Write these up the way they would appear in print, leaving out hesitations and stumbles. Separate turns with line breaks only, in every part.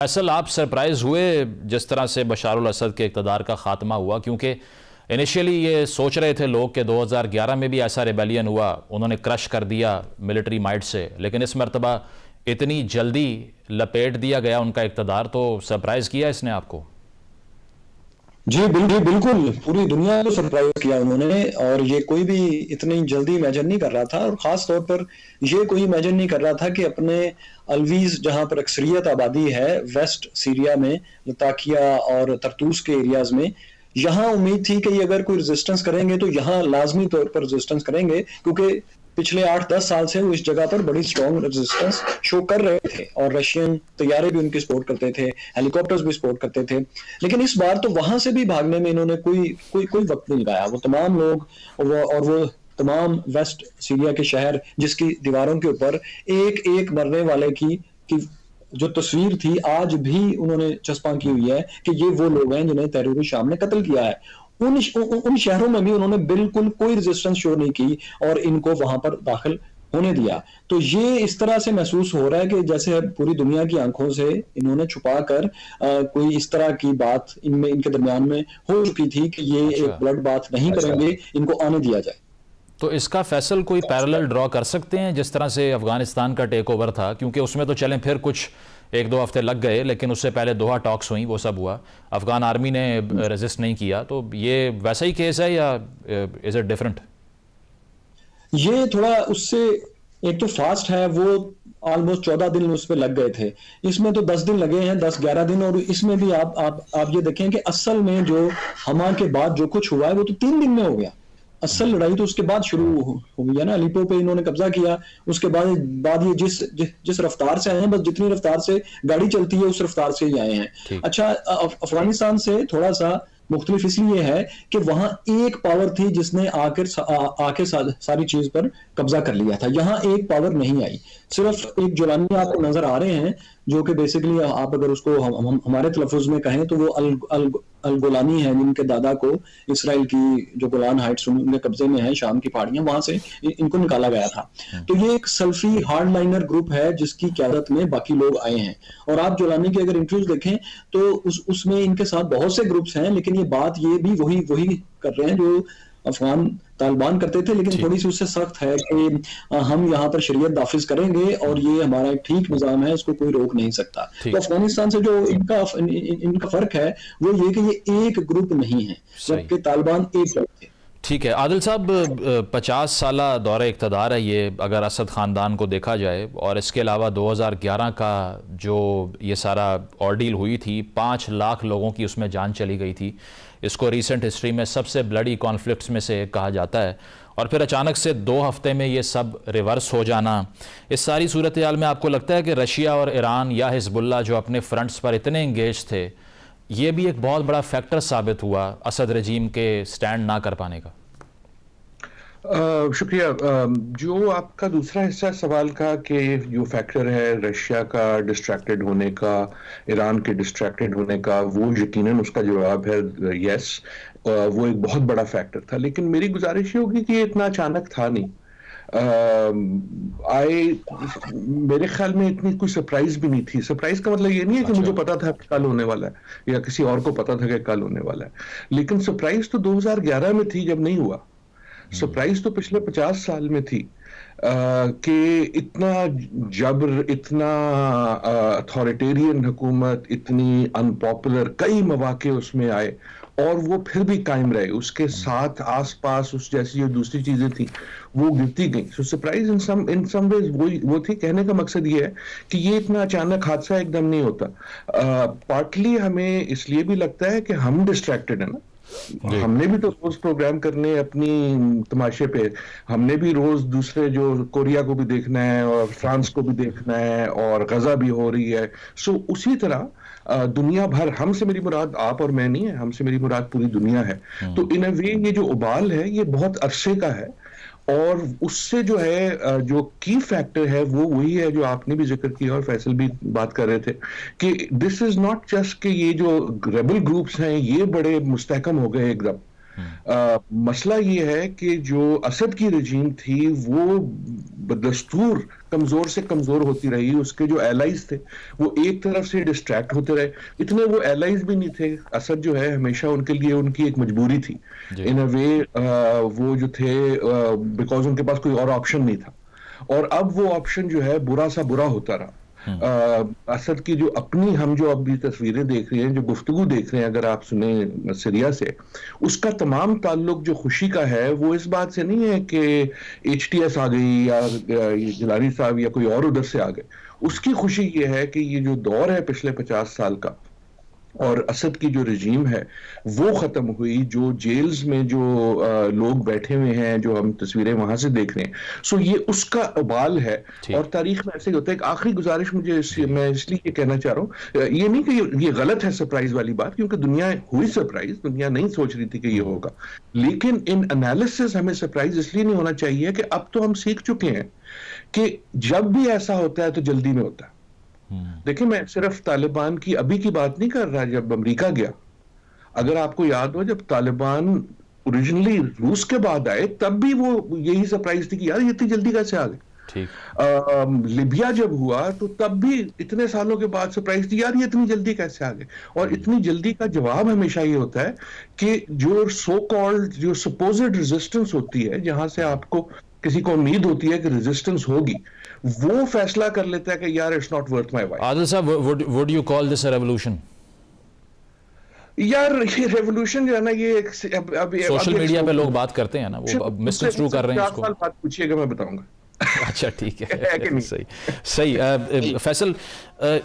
असल आप सरप्राइज हुए जिस तरह से बशारुल असद के इक़्तिदार का खात्मा हुआ, क्योंकि इनिशियली ये सोच रहे थे लोग कि 2011 में भी ऐसा रिबेलियन हुआ, उन्होंने क्रश कर दिया मिलिट्री माइट से, लेकिन इस मरतबा इतनी जल्दी लपेट दिया गया उनका इक़्तिदार, तो सरप्राइज किया इसने आपको?
जी बिल्कुल पूरी दुनिया को सरप्राइज किया उन्होंने, और ये कोई भी इतनी जल्दी इमेजिन नहीं कर रहा था, और खास तौर पर ये कोई इमेजिन नहीं कर रहा था कि अपने अलवीज जहां पर अक्सरियत आबादी है वेस्ट सीरिया में, लताकिया और तरतूस के एरियाज में, यहाँ उम्मीद थी कि ये अगर कोई रेजिस्टेंस करेंगे तो यहाँ लाजमी तौर पर रेजिस्टेंस करेंगे, क्योंकि पिछले 8-10 साल से वो इस जगह पर बड़ी स्ट्रॉन्ग रेजिस्टेंस शो कर रहे थे, और रशियन तैयारे भी उनकी सपोर्ट करते थे, हेलीकॉप्टर्स भी सपोर्ट करते थे। लेकिन इस बार तो वहां से भी भागने में इन्होंने कोई वक्त नहीं लगाया। वो तमाम लोग और वो तमाम वेस्ट सीरिया के शहर जिसकी दीवारों के ऊपर एक एक मरने वाले की जो तस्वीर थी आज भी उन्होंने चस्पा की हुई है कि ये वो लोग हैं जिन्हें टेररिस्ट शाम ने कत्ल किया है। उन शहरों में भी उन्होंने बिल्कुल कोई रेजिस्टेंस शो नहीं की और इनको वहां पर दाखिल होने दिया। तो ये इस तरह से महसूस हो रहा है कि जैसे पूरी दुनिया की आंखों से इन्होंने छुपा कर कोई इस तरह की बात इनके दरमियान में हो चुकी थी कि ये एक ब्लड बात नहीं करेंगे, इनको आने दिया जाए।
तो इसका फैसल कोई पैरेलल ड्रॉ कर सकते हैं जिस तरह से अफगानिस्तान का टेक ओवर था, क्योंकि उसमें तो चलें फिर कुछ 1-2 हफ्ते लग गए, लेकिन उससे पहले दोहा टॉक्स हुई, वो सब हुआ, अफगान आर्मी ने रेजिस्ट नहीं किया, तो ये वैसा ही केस है या इज इट डिफरेंट?
ये थोड़ा उससे एक तो फास्ट है, वो ऑलमोस्ट 14 दिन उस पर लग गए थे, इसमें तो 10 दिन लगे हैं, 10-11 दिन। और इसमें भी आप ये देखें कि असल में जो हमा के बाद जो कुछ हुआ है वो तो 3 दिन में हो गया। असल लड़ाई तो उसके बाद शुरू हो गई है ना, अलीपो पे इन्होंने कब्जा किया, उसके बाद ये जिस रफ्तार से आए हैं, बस जितनी रफ्तार से गाड़ी चलती है उस रफ्तार से ही आए हैं। अच्छा, अफगानिस्तान से थोड़ा सा मुख्तलिफ इसलिए है कि वहां एक पावर थी जिसने आके सारी चीज पर कब्जा कर लिया था, यहाँ एक पावर नहीं आई, सिर्फ एक जुलानी आपको नजर आ रहे हैं जो कि बेसिकली आप अगर उसको हमारे तलफ़ुज़ में कहें तो वो अल गोलानी है, जिनके दादा को इसराइल की जो गोलान हाइट्स उनके कब्जे में है, शाम की पहाड़ियां, वहां से इनको निकाला गया था। तो ये एक सल्फी हार्डलाइनर ग्रुप है जिसकी क़यादत में बाकी लोग आए हैं, और आप जोलानी के अगर इंटरव्यूज देखें तो उसमें इनके साथ बहुत से ग्रुप्स हैं, लेकिन ये बात ये भी वही कर रहे हैं जो अफगान तालिबान करते थे, लेकिन थोड़ी सी उससे सख्त है कि हम यहाँ पर शरीयत नाफिज करेंगे और ये हमारा एक ठीक निजाम है, इसको कोई रोक नहीं सकता। तो अफगानिस्तान से जो इनका फर्क है वो ये कि ये एक ग्रुप नहीं है, जबकि तालिबान एक ग्रुप थे।
ठीक है आदिल साहब, 50 साला दौरे इक़्तिदार है ये अगर असद ख़ानदान को देखा जाए, और इसके अलावा 2011 का जो ये सारा ऑर्डील हुई थी, 5 लाख लोगों की उसमें जान चली गई थी, इसको रीसेंट हिस्ट्री में सबसे ब्लडी कॉन्फ्लिक्ट्स में से एक कहा जाता है, और फिर अचानक से 2 हफ्ते में ये सब रिवर्स हो जाना, इस सारी सूरत हाल में आपको लगता है कि रशिया और ईरान या हिजबुल्लाह जो अपने फ्रंट्स पर इतने इंगेज थे, ये भी एक बहुत बड़ा फैक्टर साबित हुआ असद रजीम के स्टैंड ना कर पाने का?
शुक्रिया। जो आपका दूसरा हिस्सा सवाल का कि जो फैक्टर है रशिया का डिस्ट्रैक्टेड होने का, ईरान के डिस्ट्रैक्टेड होने का, वो यकीनन उसका जवाब है यस, वो एक बहुत बड़ा फैक्टर था, लेकिन मेरी गुजारिश ये होगी कि ये इतना अचानक था नहीं। मेरे ख्याल में इतनी कोई सरप्राइज भी नहीं थी। सरप्राइज का मतलब ये नहीं है कि मुझे पता था कि कल होने वाला है या किसी और को पता था कि कल होने वाला है, लेकिन सरप्राइज तो 2011 में थी जब नहीं हुआ। सरप्राइज तो पिछले 50 साल में थी कि इतना जबर, इतना अथॉरिटेरियन हुकूमत, इतनी अनपॉपुलर, कई मौके उसमें आए और वो फिर भी कायम रहे, उसके साथ आसपास उस जैसी जो दूसरी चीजें थी वो गिरती गई। So surprise in some ways वो थी। कहने का मकसद ये है कि ये इतना अचानक हादसा एकदम नहीं होता। पार्टली हमें इसलिए भी लगता है कि हम डिस्ट्रैक्टेड है ना, हमने भी तो रोज प्रोग्राम करने अपनी तमाशे पे, हमने भी रोज दूसरे जो कोरिया को भी देखना है और फ्रांस को भी देखना है और गजा भी हो रही है। सो उसी तरह दुनिया भर, हमसे मेरी मुराद आप और मैं नहीं है, हमसे मेरी मुराद पूरी दुनिया है। तो इन अ वे ये जो उबाल है ये बहुत अरसे का है, और उससे जो है जो की फैक्टर है वो वही है जो आपने भी जिक्र किया और फैसल भी बात कर रहे थे कि दिस इज नॉट जस्ट कि ये जो रेबल ग्रुप्स हैं ये बड़े मुस्तहकम हो गए एकदम, मसला ये है कि जो असद की रजीम थी वो बदस्तूर कमजोर से कमजोर होती रही, उसके जो एलाइज थे वो एक तरफ से डिस्ट्रैक्ट होते रहे, इतने वो एलाइज भी नहीं थे। असद जो है हमेशा उनके लिए उनकी एक मजबूरी थी इन अ वे, वो जो थे बिकॉज उनके पास कोई और ऑप्शन नहीं था, और अब वो ऑप्शन जो है बुरा सा बुरा होता रहा। असद की जो अपनी हम जो अभी तस्वीरें देख रहे हैं, जो गुफ्तगू देख रहे हैं, अगर आप सुने सीरिया से, उसका तमाम ताल्लुक जो खुशी का है वो इस बात से नहीं है कि HTS आ गई या जिलानी साहब या कोई और उधर से आ गए। उसकी खुशी ये है कि ये जो दौर है पिछले 50 साल का और असद की जो रजीम है वो खत्म हुई, जो जेल्स में जो लोग बैठे हुए हैं, जो हम तस्वीरें वहां से देख रहे हैं, सो ये उसका उबाल है। और तारीख में ऐसे ही होता है। एक आखिरी गुजारिश मैं इसलिए ये कहना चाह रहा हूँ, ये नहीं कि ये गलत है सरप्राइज वाली बात, क्योंकि दुनिया हुई सरप्राइज, दुनिया नहीं सोच रही थी कि ये होगा, लेकिन इन एनालिसिस हमें सरप्राइज इसलिए नहीं होना चाहिए कि अब तो हम सीख चुके हैं कि जब भी ऐसा होता है तो जल्दी में होता है। देखिए, मैं सिर्फ तालिबान की अभी की बात नहीं कर रहा, जब अमेरिका गया, अगर आपको याद हो, जब तालिबान ओरिजिनली रूस के बाद आए तब भी वो यही सरप्राइज थी कि यार ये इतनी जल्दी कैसे आ गए। लिबिया जब हुआ तो तब भी इतने सालों के बाद सरप्राइज थी, यार ये इतनी जल्दी कैसे आ गए। और इतनी जल्दी का जवाब हमेशा ये होता है कि जो सो कॉल्ड जो सपोज्ड रेजिस्टेंस होती है, जहां से आपको किसी को उम्मीद होती है कि रेजिस्टेंस होगी, वो फैसला कर लेता है कि यार it's not worth my while.
Adil sahab, would you call this a revolution?
यार ये रेवोल्यूशन जो है ना, ये अब
सोशल मीडिया पे लोग बात करते हैं ना, वो मिसकंस्ट्रू कर रहे हैं इसको।
4 साल बाद पूछिएगा, मैं बताऊंगा।
अच्छा, ठीक है, सही। फैसल,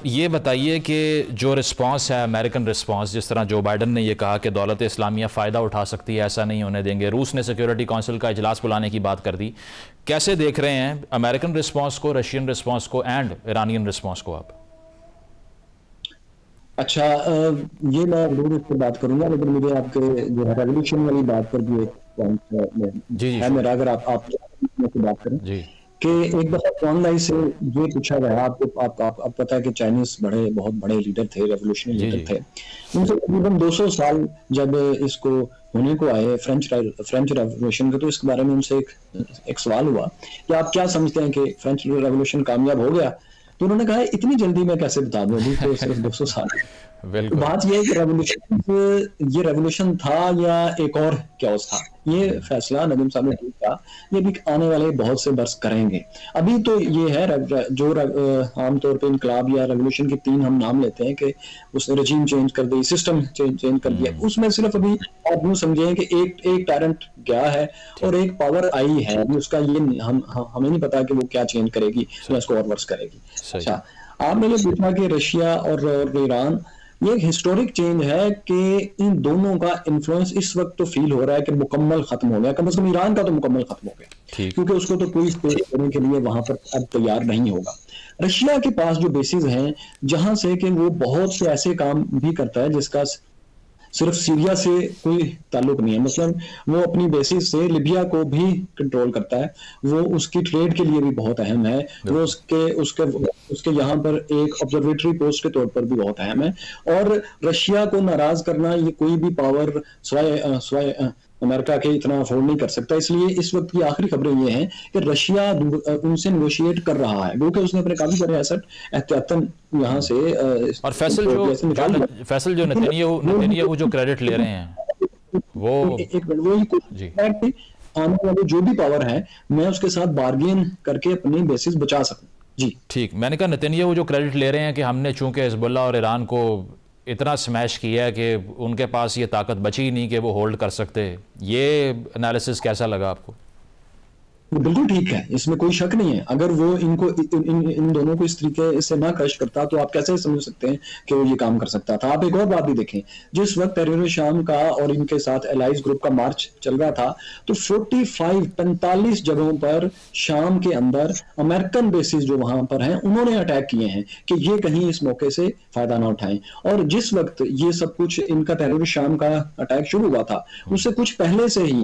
ये बताइए कि जो रिस्पांस है, अमेरिकन रिस्पांस, जिस तरह जो बाइडन ने ये कहा कि दौलत इस्लामिया फ़ायदा उठा सकती है, ऐसा नहीं होने देंगे, रूस ने सिक्योरिटी काउंसिल का इजलास बुलाने की बात कर दी, कैसे देख रहे हैं अमेरिकन रिस्पांस को, रशियन रिस्पांस को एंड ईरानियन रिस्पांस को आप?
अच्छा, ये मैं जरूर इस पर बात करूंगा, लेकिन मुझे आपके जो है रेवोल्यूशन वाली बात पर भी एक पॉइंट है मेरा, अगर आप बात करें जी, कि एक दफा ऑनलाइन से ये पूछा गया, आप पता है कि चाइनीज बहुत बड़े लीडर थे, रेवोल्यूशनरी लीडर थे, उनसे तकरीबन 200 साल जब इसको होने को आए फ्रेंच रेवोल्यूशन के, तो इसके बारे में उनसे एक सवाल हुआ कि आप क्या समझते हैं कि फ्रेंच रेवोल्यूशन कामयाब हो गया? तो उन्होंने कहा इतनी जल्दी मैं कैसे बता दूं, अभी तो सिर्फ 200 साल। बात यह है कि ये रेवोल्यूशन था या एक और क्योस था, ये फैसला नदीम साहब ने ठीक कहा, ये भी आने वाले बहुत से बरस करेंगे। अभी तो ये है जो आमतौर पे इनकलाब या रेवोल्यूशन के 3 हम नाम लेते हैं कि उसने रजीम चेंज कर दी, सिस्टम चेंज कर दिया, उसमें सिर्फ अभी आप यूं समझें कि एक टायरेंट गया है और एक पावर आई है, उसका ये हमें नहीं पता कि वो क्या चेंज करेगी या उसको और वर्स करेगी। अच्छा, आपने जो पूछा कि रशिया और ईरान, ये एक हिस्टोरिक चेंज है कि इन दोनों का इन्फ्लुएंस इस वक्त तो फील हो रहा है कि मुकम्मल खत्म हो गया, कम से कम ईरान का तो मुकम्मल खत्म हो गया, क्योंकि उसको तो कोई स्पेस देने के लिए वहां पर अब तैयार नहीं होगा। रशिया के पास जो बेसिस हैं, जहां से कि वो बहुत से ऐसे काम भी करता है जिसका सिर्फ सीरिया से कोई ताल्लुक नहीं है, मतलब वो अपनी बेसिस से लिबिया को भी कंट्रोल करता है, वो उसकी ट्रेड के लिए भी बहुत अहम है, वो उसके यहाँ पर एक ऑब्जर्वेटरी पोस्ट के तौर पर भी बहुत अहम है। और रशिया को नाराज करना ये कोई भी पावर स्वाय अमेरिका के इतना अफोर्ड नहीं कर सकता। इसलिए इस वक्त की आखिरी खबरें ये हैं कि रशिया उनसे नेगोशिएट कर रहा है, क्योंकि उसने अपने काफी सारे एसेट एहतियातन यहाँ से
और फैसल जो नेतन्याहू जो क्रेडिट ले रहे हैं वो
आने वाली जो भी पावर है मैं उसके साथ बार्गेन करके अपनी बेसिस बचा सकूं। जी
ठीक, मैंने कहा नेतन्याहू जो क्रेडिट ले रहे हैं कि हमने चूंकि हिजबुल्लाह और ईरान को इतना स्मैश किया है कि उनके पास ये ताकत बची ही नहीं कि वो होल्ड कर सकते, ये एनालिसिस कैसा लगा आपको?
बिल्कुल ठीक है, इसमें कोई शक नहीं है। अगर वो इनको इन दोनों को इस तरीके से ना क्रश करता तो आप कैसे समझ सकते हैं कि वो ये काम कर सकता था। आप एक और बात भी देखें, जिस वक्त तहरीर शाम का और इनके साथ एलाइज ग्रुप का मार्च चल रहा था तो 45 जगहों पर शाम के अंदर अमेरिकन बेसिस जो वहां पर हैं उन्होंने अटैक किए हैं कि ये कहीं इस मौके से फायदा ना उठाएं। और जिस वक्त ये सब कुछ इनका तहरीर शाम का अटैक शुरू हुआ था उससे कुछ पहले से ही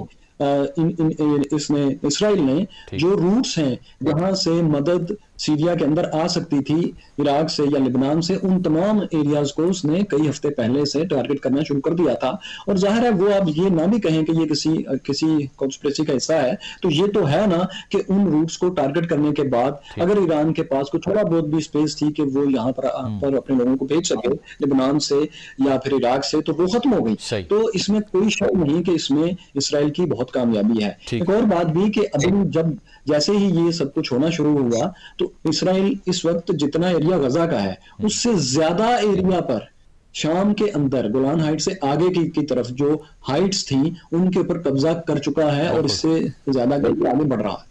इसराइल ने जो रूट्स हैं जहां से मदद सीरिया के अंदर आ सकती थी इराक से या लेबनान से, उन तमाम एरियाज को उसने कई हफ्ते पहले से टारगेट करना शुरू कर दिया था। और जाहिर है वो अब ये ना भी कहें कि ये किसी कॉन्स्पिरेसी का हिस्सा है, तो ये तो है ना कि उन रूट्स को टारगेट करने के बाद अगर ईरान के पास कोई थोड़ा बहुत भी स्पेस थी कि वो यहाँ पर अपने लोगों को भेज सके लेबनान से या फिर इराक से, तो वो खत्म हो गई। तो इसमें कोई शक नहीं कि इसमें इसराइल की बहुत कामयाबी है। एक और बात भी कि अभी जब जैसे ही ये सब कुछ होना शुरू हुआ तो इसराइल इस वक्त जितना एरिया गजा का है उससे ज्यादा एरिया पर शाम के अंदर गोलान हाइट से आगे की तरफ जो हाइट्स थी उनके ऊपर कब्जा कर चुका है और इससे ज्यादा आगे बढ़ रहा है।